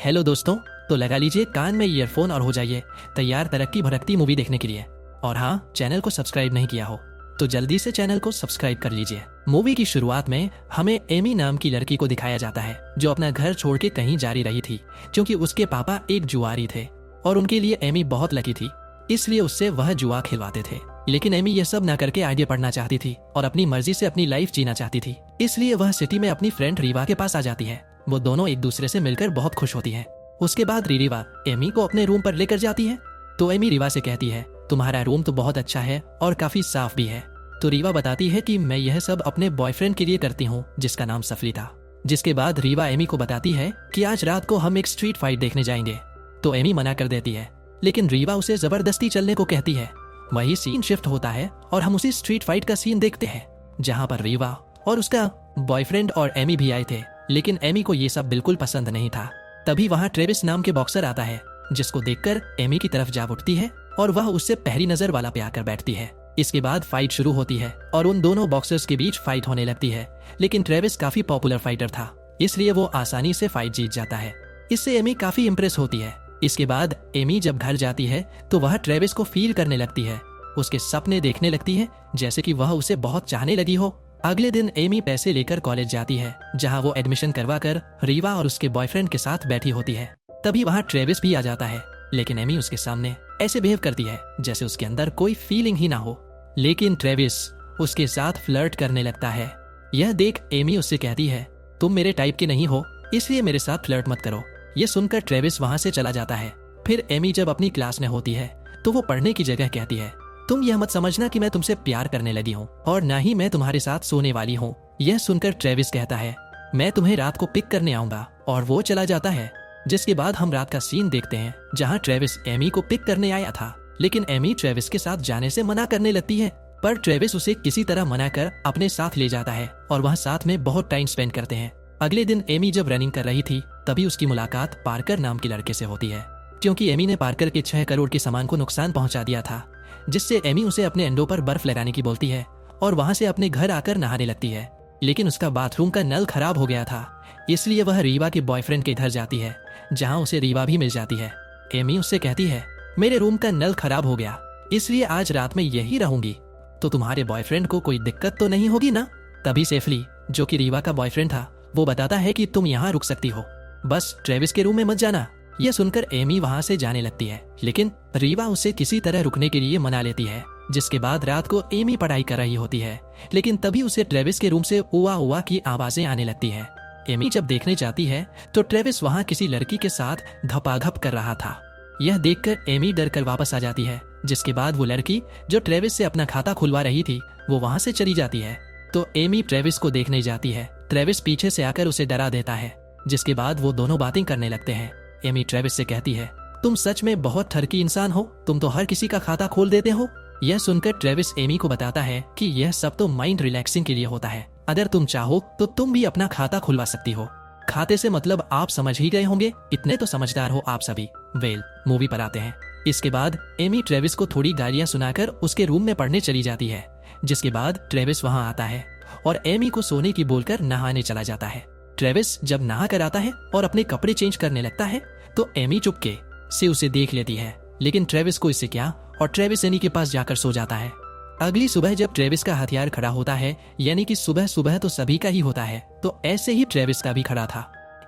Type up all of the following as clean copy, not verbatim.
Hello दोस्तों, तो लगा लीजिए कान में ईयरफोन और हो जाइए तैयार तरक्की भड़कती मूवी देखने के लिए। और हाँ, चैनल को सब्सक्राइब नहीं किया हो तो जल्दी से चैनल को सब्सक्राइब कर लीजिए। मूवी की शुरुआत में हमें एमी नाम की लड़की को दिखाया जाता है जो अपना घर छोड़ के कहीं जा रही थी, क्योंकि उसके पापा एक जुआरी थे और उनके लिए एमी बहुत लकी थी, इसलिए उससे वह जुआ खिलवाते थे। लेकिन एमी यह सब ना करके आगे पढ़ना चाहती थी और अपनी मर्जी से अपनी लाइफ जीना चाहती थी, इसलिए वह सिटी में अपनी फ्रेंड रीवा के पास आ जाती है। वो दोनों एक दूसरे से मिलकर बहुत खुश होती है। उसके बाद रीवा एमी को अपने रूम पर लेकर जाती है तो एमी रीवा से कहती है, तुम्हारा रूम तो बहुत अच्छा है और काफी साफ भी है। तो रीवा बताती है कि मैं यह सब अपने बॉयफ्रेंड के लिए करती हूँ जिसका नाम सफली था। जिसके बाद रीवा एमी को बताती है कि आज रात को हम एक स्ट्रीट फाइट देखने जाएंगे। तो एमी मना कर देती है, लेकिन रीवा उसे जबरदस्ती चलने को कहती है। वही सीन शिफ्ट होता है और हम उसी स्ट्रीट फाइट का सीन देखते हैं जहाँ पर रीवा और उसका बॉयफ्रेंड और एमी भी आए थे, लेकिन एमी को ये सब बिल्कुल पसंद नहीं था। तभी वहाँ ट्रेविस नाम के बॉक्सर आता है, जिसको देखकर एमी की तरफ जा उठती है और वह उससे पहली नजर वाला पे आकर बैठती है। इसके बाद फाइट शुरू होती है और उन दोनों बॉक्सर्स के बीच फाइट होने लगती है, लेकिन ट्रेविस काफी पॉपुलर फाइटर था, इसलिए वो आसानी से फाइट जीत जाता है। इससे एमी काफी इम्प्रेस होती है। इसके बाद एमी जब घर जाती है तो वह ट्रेविस को फील करने लगती है, उसके सपने देखने लगती है जैसे कि वह उसे बहुत चाहने लगी हो। अगले दिन एमी पैसे लेकर कॉलेज जाती है, जहां वो एडमिशन करवाकर रीवा और उसके बॉयफ्रेंड के साथ बैठी होती है। तभी वहां ट्रेविस भी आ जाता है, लेकिन एमी उसके सामने ऐसे बिहेव करती है जैसे उसके अंदर कोई फीलिंग ही ना हो। लेकिन ट्रेविस उसके साथ फ्लर्ट करने लगता है। यह देख एमी उससे कहती है, तुम मेरे टाइप के नहीं हो, इसलिए मेरे साथ फ्लर्ट मत करो। यह सुनकर ट्रेविस वहां से चला जाता है। फिर एमी जब अपनी क्लास में होती है तो वो पढ़ने की जगह कहती है, तुम यह मत समझना कि मैं तुमसे प्यार करने लगी हूँ और ना ही मैं तुम्हारे साथ सोने वाली हूँ। यह सुनकर ट्रेविस कहता है, मैं तुम्हें रात को पिक करने आऊंगा, और वो चला जाता है। जिसके बाद हम रात का सीन देखते हैं जहाँ ट्रेविस एमी को पिक करने आया था, लेकिन एमी ट्रेविस के साथ जाने से मना करने लगती है। पर ट्रेविस उसे किसी तरह मना कर अपने साथ ले जाता है और वह साथ में बहुत टाइम स्पेंड करते हैं। अगले दिन एमी जब रनिंग कर रही थी तभी उसकी मुलाकात पार्कर नाम के लड़के से होती है, क्योंकि एमी ने पार्कर के 6 करोड़ के सामान को नुकसान पहुंचा दिया था, जिससे एमी उसे अपने अंडों पर बर्फ लगाने की बोलती है और वहां से अपने घर आकर नहाने लगती है। लेकिन उसका बाथरूम का नल खराब हो गया था, इसलिए वह रीवा के बॉयफ्रेंड के घर जाती है, जहां उसे रीवा भी मिल जाती है। एमी उससे कहती है, मेरे रूम का नल खराब हो गया, इसलिए आज रात में यही रहूंगी, तो तुम्हारे बॉयफ्रेंड को कोई दिक्कत तो नहीं होगी ना। तभी सेफली, जो कि रीवा का बॉयफ्रेंड था, वो बताता है कि तुम यहाँ रुक सकती हो, बस ट्रेविस के रूम में मत जाना। यह सुनकर एमी वहां से जाने लगती है, लेकिन रीवा उसे किसी तरह रुकने के लिए मना लेती है। जिसके बाद रात को एमी पढ़ाई कर रही होती है, लेकिन तभी उसे ट्रेविस के रूम से उआ उआ की आवाजें आने लगती है। एमी जब देखने जाती है तो ट्रेविस वहां किसी लड़की के साथ धपाधप कर रहा था। यह देखकर एमी डर कर वापस आ जाती है। जिसके बाद वो लड़की जो ट्रेविस से अपना खाता खुलवा रही थी वो वहां से चली जाती है। तो एमी ट्रेविस को देखने जाती है। ट्रेविस पीछे से आकर उसे डरा देता है। जिसके बाद वो दोनों बातें करने लगते हैं। एमी ट्रेविस से कहती है, तुम सच में बहुत ठरकी इंसान हो, तुम तो हर किसी का खाता खोल देते हो। यह सुनकर ट्रेविस एमी को बताता है कि यह सब तो माइंड रिलैक्सिंग के लिए होता है, अगर तुम चाहो तो तुम भी अपना खाता खुलवा सकती हो। खाते से मतलब आप समझ ही गए होंगे, इतने तो समझदार हो आप सभी। वेल, मूवी पर आते हैं। इसके बाद एमी ट्रेविस को थोड़ी गालियां सुनाकर उसके रूम में पढ़ने चली जाती है। जिसके बाद ट्रेविस वहां आता है और एमी को सोने की बोलकर नहाने चला जाता है। ट्रेविस जब नहा कर आता है और अपने कपड़े चेंज करने लगता है तो एमी चुपके से उसे देख लेती है, लेकिन ट्रेविस को इससे क्या, और ट्रेविस एमी के पास जाकर सो जाता है। अगली सुबह जब ट्रेविस का हथियार खड़ा होता है, यानी कि सुबह सुबह तो सभी का ही होता है, तो ऐसे ही ट्रेविस का भी खड़ा था।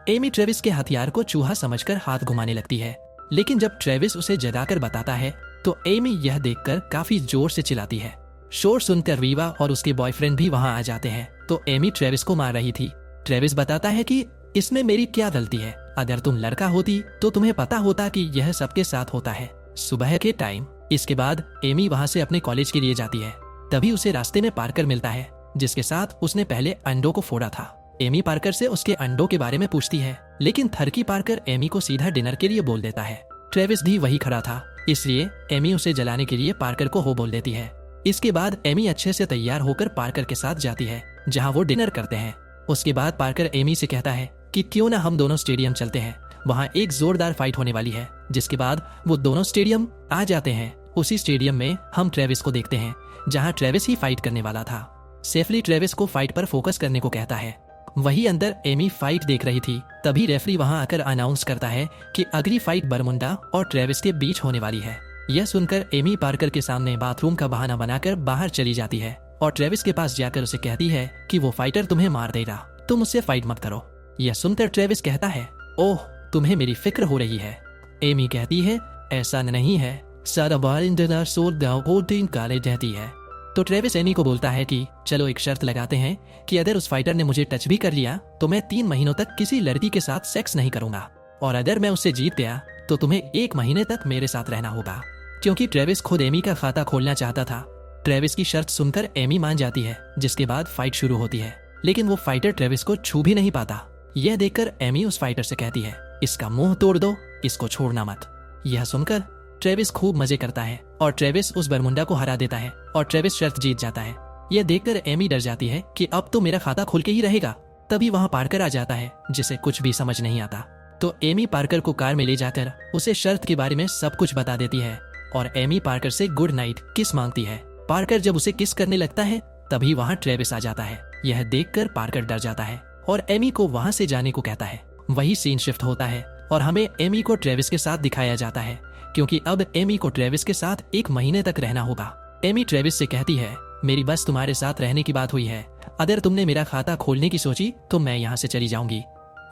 एमी ट्रेविस के हथियार को चूहा समझकर हाथ घुमाने लगती है, लेकिन जब ट्रेविस उसे जगाकर बताता है तो एमी यह देखकर काफी जोर से चिल्लाती है। शोर सुनकर रीवा और उसके बॉयफ्रेंड भी वहां आ जाते हैं। तो एमी ट्रेविस को मार रही थी। ट्रेविस बताता है कि इसमें मेरी क्या गलती है, अगर तुम लड़का होती तो तुम्हें पता होता कि यह सबके साथ होता है सुबह के टाइम। इसके बाद एमी वहां से अपने कॉलेज के लिए जाती है। तभी उसे रास्ते में पार्कर मिलता है, जिसके साथ उसने पहले अंडों को फोड़ा था। एमी पार्कर से उसके अंडों के बारे में पूछती है, लेकिन थरकी पार्कर एमी को सीधा डिनर के लिए बोल देता है। ट्रेविस भी वही खड़ा था, इसलिए एमी उसे जलाने के लिए पार्कर को हो बोल देती है। इसके बाद एमी अच्छे से तैयार होकर पार्कर के साथ जाती है, जहाँ वो डिनर करते हैं। उसके बाद पार्कर एमी से कहता है कि क्यों ना हम दोनों स्टेडियम चलते हैं, वहाँ एक जोरदार फाइट होने वाली है। जिसके बाद वो दोनों स्टेडियम आ जाते हैं। उसी स्टेडियम में हम ट्रेविस को देखते हैं, जहाँ ट्रेविस ही फाइट करने वाला था। सेफली ट्रेविस को फाइट पर फोकस करने को कहता है वही अंदर एमी फाइट देख रही थी। तभी रेफरी वहां आकर अनाउंस करता है कि अगली फाइट बरमुंडा और ट्रेविस के बीच होने वाली है। यह सुनकर एमी पार्कर के सामने बाथरूम का बहाना बनाकर बाहर चली जाती है और ट्रेविस के पास जाकर उसे कहती है कि वो फाइटर तुम्हें मार देगा, तुम उससे फाइट मत करो। यह सुनकर ट्रेविस कहता है, ओह तुम्हें मेरी फिक्र हो रही है। एमी कहती है, ऐसा नहीं है, सारा बारिंदा सोल काले रहती है। तो ट्रेविस एमी को बोलता है कि चलो एक शर्त लगाते हैं कि अगर उस फाइटर ने मुझे टच भी कर लिया तो मैं 3 महीनों तक किसी लड़की के साथ सेक्स नहीं करूंगा, और अगर मैं उससे जीत गया तो तुम्हें 1 महीने तक मेरे साथ रहना होगा। क्योंकि ट्रेविस खुद एमी का खाता खोलना चाहता था। ट्रेविस की शर्त सुनकर एमी मान जाती है, जिसके बाद फाइट शुरू होती है। लेकिन वो फाइटर ट्रेविस को छू भी नहीं पाता। यह देखकर एमी उस फाइटर से कहती है, इसका मुंह तोड़ दो, इसको छोड़ना मत। यह सुनकर ट्रेविस खूब मजे करता है और ट्रेविस उस बरमुंडा को हरा देता है और ट्रेविस शर्त जीत जाता है। यह देखकर एमी डर जाती है कि अब तो मेरा खाता खुल के ही रहेगा। तभी वहां पार्कर आ जाता है, जिसे कुछ भी समझ नहीं आता। तो एमी पार्कर को कार में ले जाकर उसे शर्त के बारे में सब कुछ बता देती है और एमी पार्कर से गुड नाइट किस मांगती है। पार्कर जब उसे किस करने लगता है तभी वहां ट्रेविस आ जाता है। यह देखकर पार्कर डर जाता है और एमी को वहां से जाने को कहता है। वही सीन शिफ्ट होता है और हमें एमी को ट्रेविस के साथ दिखाया जाता है, क्योंकि अब एमी को ट्रेविस के साथ 1 महीने तक रहना होगा। एमी ट्रेविस से कहती है, मेरी बस तुम्हारे साथ रहने की बात हुई है, अगर तुमने मेरा खाता खोलने की सोची तो मैं यहाँ से चली जाऊंगी।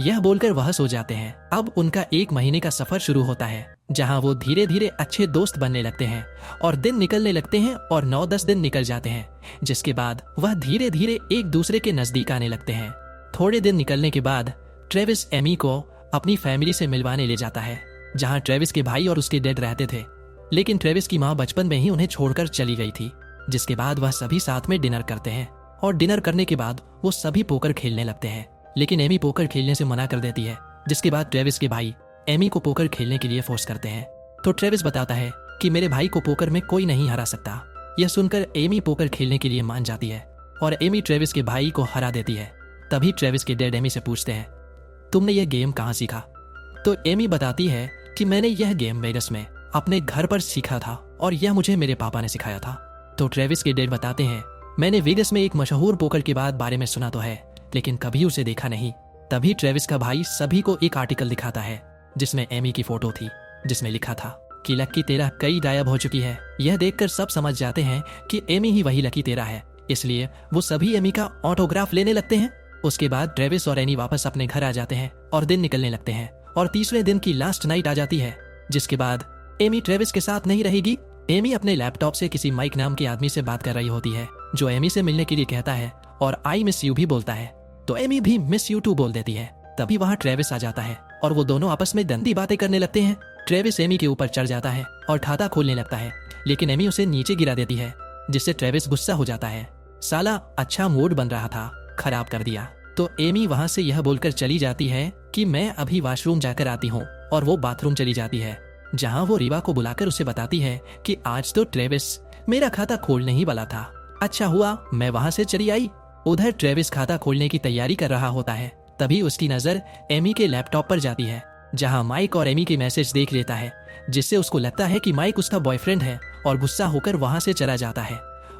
यह बोलकर वह सो जाते हैं। अब उनका 1 महीने का सफर शुरू होता है, जहाँ वो धीरे धीरे अच्छे दोस्त बनने लगते हैं और दिन निकलने लगते हैं और 9-10 दिन निकल जाते हैं, जिसके बाद वह धीरे धीरे एक दूसरे के नजदीक आने लगते हैं। थोड़े दिन निकलने के बाद ट्रेविस एमी को अपनी फैमिली से मिलवाने ले जाता है, जहाँ ट्रेविस के भाई और उसके डैड रहते थे। लेकिन ट्रेविस की माँ बचपन में ही उन्हें छोड़कर चली गई थी, जिसके बाद वह सभी साथ में डिनर करते हैं और डिनर करने के बाद वो सभी पोकर खेलने लगते हैं। लेकिन एमी पोकर खेलने से मना कर देती है, जिसके बाद ट्रेविस के भाई एमी को पोकर खेलने के लिए फोर्स करते हैं। तो ट्रेविस बताता है कि मेरे भाई को पोकर में कोई नहीं हरा सकता। यह सुनकर एमी पोकर खेलने के लिए मान जाती है और एमी ट्रेविस के भाई को हरा देती है। तभी ट्रेविस के डैड एमी से पूछते हैं, तुमने यह गेम कहाँ सीखा? तो एमी बताती है कि मैंने यह गेम वेगस में अपने घर पर सीखा था और यह मुझे मेरे पापा ने सिखाया था। तो ट्रेविस के डैड बताते हैं, मैंने वेगस में एक मशहूर पोकर के बारे में सुना तो है, लेकिन कभी उसे देखा नहीं। तभी ट्रेविस का भाई सभी को एक आर्टिकल दिखाता है, जिसमें एमी की फोटो थी, जिसमें लिखा था कि लकी तेरा कई गायब हो चुकी है। यह देखकर सब समझ जाते हैं कि एमी ही वही लकी तेरा है, इसलिए वो सभी एमी का ऑटोग्राफ लेने लगते हैं। उसके बाद ट्रेविस और एनी वापस अपने घर आ जाते हैं और दिन निकलने लगते हैं और तीसरे दिन की लास्ट नाइट आ जाती है, जिसके बाद एमी ट्रेविस के साथ नहीं रहेगी। एमी अपने लैपटॉप से किसी माइक नाम के आदमी से बात कर रही होती है, जो एमी से मिलने के लिए कहता है और आई मिस यू भी बोलता है। तो एमी भी मिस यू टू बोल देती है। तभी वहाँ ट्रेविस आ जाता है और वो दोनों आपस में गंदी बातें करने लगते हैं। ट्रेविस एमी के ऊपर चढ़ जाता है और खाता खोलने लगता है, लेकिन एमी उसे नीचे गिरा देती है, जिससे ट्रेविस गुस्सा हो जाता है। साला अच्छा मूड बन रहा था, खराब कर दिया। तो एमी वहाँ से यह बोलकर चली जाती है कि मैं अभी वॉशरूम जाकर आती हूँ, और वो बाथरूम चली जाती है, जहाँ वो रिवा को बुलाकर उसे बताती है कि आज तो ट्रेविस मेरा खाता खोलने ही वाला था, अच्छा हुआ मैं वहाँ से चली आई। उधर ट्रेविस खाता खोलने की तैयारी कर रहा होता है। तभी उसकी नजर एमी के लैपटॉप पर जाती है, जहां माइक और एमी के मैसेज देख लेता है, जिससे उसको लगता है कि माइक उसका बॉयफ्रेंड है और गुस्सा होकर वहां से चला जाता है।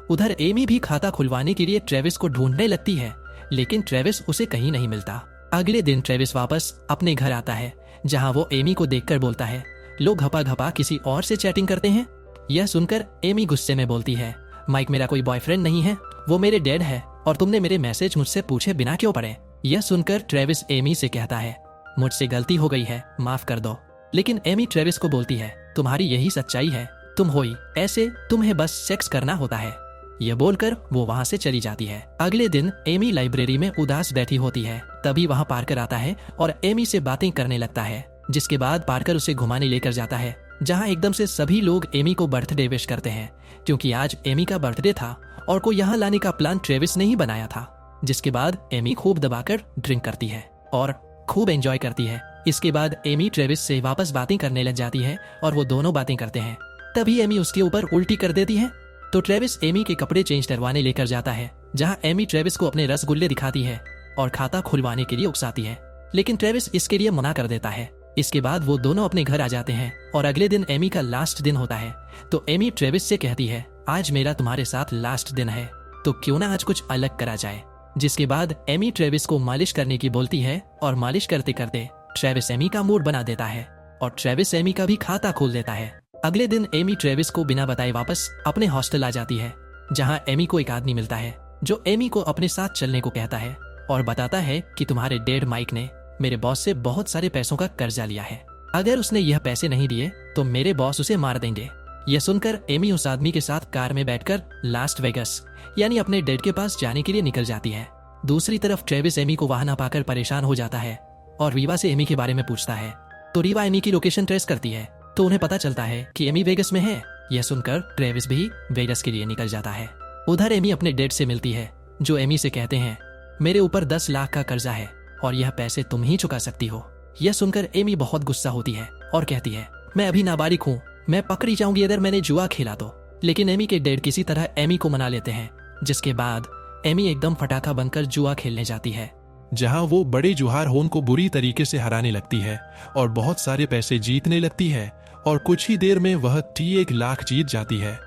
उधर एमी भी खाता खुलवाने के लिए ट्रेविस को ढूंढने लगती है, लेकिन ट्रेविस उसे कहीं नहीं मिलता। अगले दिन ट्रेविस वापस अपने घर आता है, जहाँ वो एमी को देखकर बोलता है, लोग घपा घपा किसी और से चैटिंग करते हैं। यह सुनकर एमी गुस्से में बोलती है, माइक मेरा कोई बॉयफ्रेंड नहीं है, वो मेरे डैड है और तुमने मेरे मैसेज मुझसे पूछे बिना क्यों पढ़े। यह सुनकर ट्रेविस एमी से कहता है, मुझसे गलती हो गई है, माफ कर दो। लेकिन एमी ट्रेविस को बोलती है, तुम्हारी यही सच्चाई है, तुम होई ऐसे, तुम्हें बस सेक्स करना होता है। यह बोलकर वो वहाँ से चली जाती है। अगले दिन एमी लाइब्रेरी में उदास बैठी होती है। तभी वहाँ पार्कर आता है और एमी से बातें करने लगता है, जिसके बाद पार्कर उसे घुमाने लेकर जाता है, जहाँ एकदम से सभी लोग एमी को बर्थडे विश करते हैं, क्योंकि आज एमी का बर्थडे था और को यहाँ लाने का प्लान ट्रेविस ने ही बनाया था। जिसके बाद एमी खूब दबाकर ड्रिंक करती है और खूब एंजॉय करती है। इसके बाद एमी ट्रेविस से वापस बातें करने लग जाती है और वो दोनों बातें करते हैं। तभी एमी उसके ऊपर उल्टी कर देती है। तो ट्रेविस एमी के कपड़े चेंज करवाने लेकर जाता है, जहाँ एमी ट्रेविस को अपने रसगुल्ले दिखाती है और खाता खुलवाने के लिए उकसाती है, लेकिन ट्रेविस इसके लिए मना कर देता है। इसके बाद वो दोनों अपने घर आ जाते हैं और अगले दिन एमी का लास्ट दिन होता है। तो एमी ट्रेविस से कहती है, आज मेरा तुम्हारे साथ लास्ट दिन है, तो क्यों ना आज कुछ अलग करा जाए। जिसके बाद एमी ट्रेविस को मालिश करने की बोलती है और मालिश करते करते ट्रेविस एमी का मूड बना देता है और ट्रेविस एमी का भी खाता खोल देता है। अगले दिन एमी ट्रेविस को बिना बताए वापस अपने हॉस्टल आ जाती है, जहां एमी को एक आदमी मिलता है जो एमी को अपने साथ चलने को कहता है और बताता है कि तुम्हारे डैड माइक ने मेरे बॉस से बहुत सारे पैसों का कर्जा लिया है। अगर उसने यह पैसे नहीं दिए तो मेरे बॉस उसे मार देंगे। यह सुनकर एमी उस आदमी के साथ कार में बैठकर लास्ट वेगस यानी अपने डैड के पास जाने के लिए निकल जाती है। दूसरी तरफ ट्रेविस एमी को वहां ना पाकर परेशान हो जाता है और रीवा से एमी के बारे में पूछता है। तो रीवा एमी की लोकेशन ट्रेस करती है तो उन्हें पता चलता है कि एमी वेगस में है। यह सुनकर ट्रेविस भी वेगस के लिए निकल जाता है। उधर एमी अपने डैड से मिलती है जो एमी से कहते हैं, मेरे ऊपर 10 लाख का कर्जा है और यह पैसे तुम ही चुका सकती हो। यह सुनकर एमी बहुत गुस्सा होती है और कहती है, मैं अभी नाबालिग हूँ, मैं पकड़ी जाऊंगी अगर मैंने जुआ खेला तो। लेकिन एमी के डैड किसी तरह एमी को मना लेते हैं, जिसके बाद एमी एकदम फटाखा बनकर जुआ खेलने जाती है, जहां वो बड़े जुहार होन को बुरी तरीके से हराने लगती है और बहुत सारे पैसे जीतने लगती है और कुछ ही देर में वह 1 लाख जीत जाती है।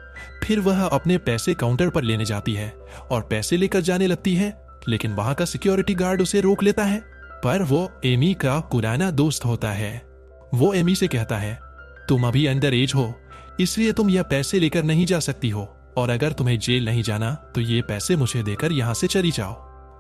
फिर वह अपने पैसे काउंटर पर लेने जाती है और पैसे लेकर जाने लगती है, लेकिन वहां का सिक्योरिटी गार्ड उसे रोक लेता है। पर वो एमी का पुराना दोस्त होता है। वो एमी से कहता है, तुम अभी अंडर एज हो, इसलिए तुम यह पैसे लेकर नहीं जा सकती हो और अगर तुम्हें जेल नहीं जाना तो ये पैसे मुझे देकर यहाँ से चली जाओ।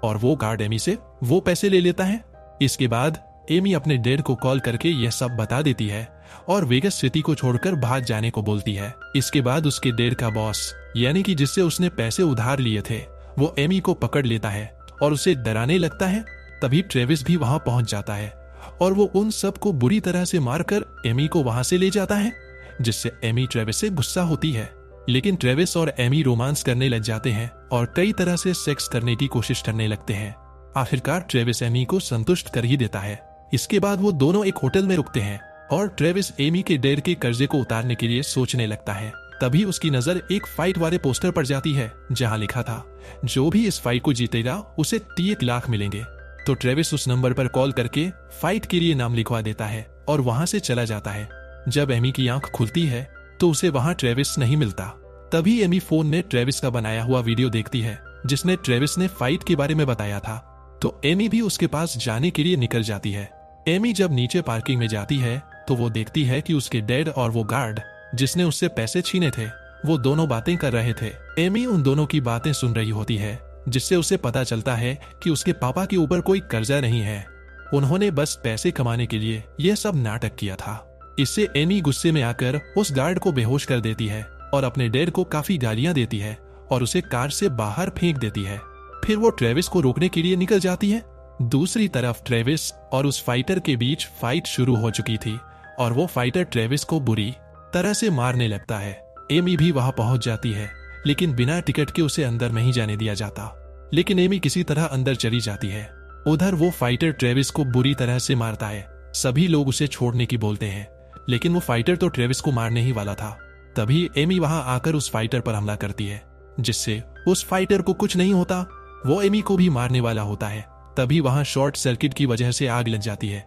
और वो गार्ड एमी से वो पैसे ले लेता है। इसके बाद एमी अपने डैड को कॉल करके यह सब बता देती है और वेगस सिटी को छोड़कर भाग जाने को बोलती है। इसके बाद उसके डैड का बॉस यानी कि जिससे उसने पैसे उधार लिए थे, वो एमी को पकड़ लेता है और उसे डराने लगता है। तभी ट्रेविस भी वहां पहुंच जाता है और वो उन सब को बुरी तरह से मारकर एमी को वहां से ले जाता है, जिससे एमी ट्रेविस से गुस्सा होती है। लेकिन ट्रेविस और एमी रोमांस करने लग जाते हैं और कई तरह से सेक्स करने की कोशिश करने लगते हैं। आखिरकार ट्रेविस एमी को संतुष्ट कर ही देता है। इसके बाद वो दोनों एक होटल में रुकते हैं और ट्रेविस एमी के डैड के कर्जे को उतारने के लिए सोचने लगता है। तभी उसकी नजर एक फाइट वाले पोस्टर पर जाती है, जहां लिखा था, जो भी इस फाइट को जीतेगा उसे 1 लाख मिलेंगे। तो ट्रेविस उस नंबर पर कॉल करके फाइट के लिए नाम लिखवा देता है और वहां से चला जाता है। जब एमी की आंख खुलती है तो उसे वहां ट्रेविस नहीं मिलता। तभी एमी फोन में ट्रेविस का बनाया हुआ वीडियो देखती है, जिसने ट्रेविस ने फाइट के बारे में बताया था। तो एमी भी उसके पास जाने के लिए निकल जाती है। एमी जब नीचे पार्किंग में जाती है तो वो देखती है कि उसके डैड और वो गार्ड जिसने उससे पैसे छीने थे, वो दोनों बातें कर रहे थे। एमी उन दोनों की बातें सुन रही होती है, जिससे उसे पता चलता है कि उसके पापा के ऊपर कोई कर्जा नहीं है, उन्होंने बस पैसे कमाने के लिए यह सब नाटक किया था। इससे एमी गुस्से में आकर उस गार्ड को बेहोश कर देती है और अपने डैड को काफी गालियां देती है और उसे कार से बाहर फेंक देती है। फिर वो ट्रेविस को रोकने के लिए निकल जाती है। दूसरी तरफ ट्रेविस और उस फाइटर के बीच फाइट शुरू हो चुकी थी और वो फाइटर ट्रेविस को बुरी तरह से मारने लगता है। एमी भी वहां पहुंच जाती है, लेकिन बिना टिकट के उसे अंदर नहीं जाने दिया जाता। लेकिन एमी किसी तरह अंदर चली जाती है। उधर वो फाइटर ट्रेविस को बुरी तरह से मारता है। सभी लोग उसे छोड़ने की बोलते हैं, लेकिन वो फाइटर तो ट्रेविस को मारने ही वाला था। तभी एमी वहां आकर उस फाइटर पर हमला करती है, जिससे उस फाइटर को कुछ नहीं होता, वो एमी को भी मारने वाला होता है। तभी वहां शॉर्ट सर्किट की वजह से आग लग जाती है,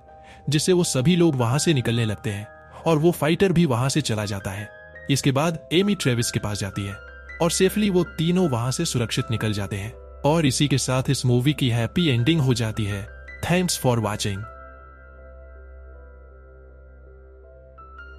जिससे वो सभी लोग वहां से निकलने लगते हैं और वो फाइटर भी वहां से चला जाता है। इसके बाद एमी ट्रेविस के पास जाती है और सेफली वो तीनों वहां से सुरक्षित निकल जाते हैं। और इसी के साथ इस मूवी की हैप्पी एंडिंग हो जाती है। Thanks for watching.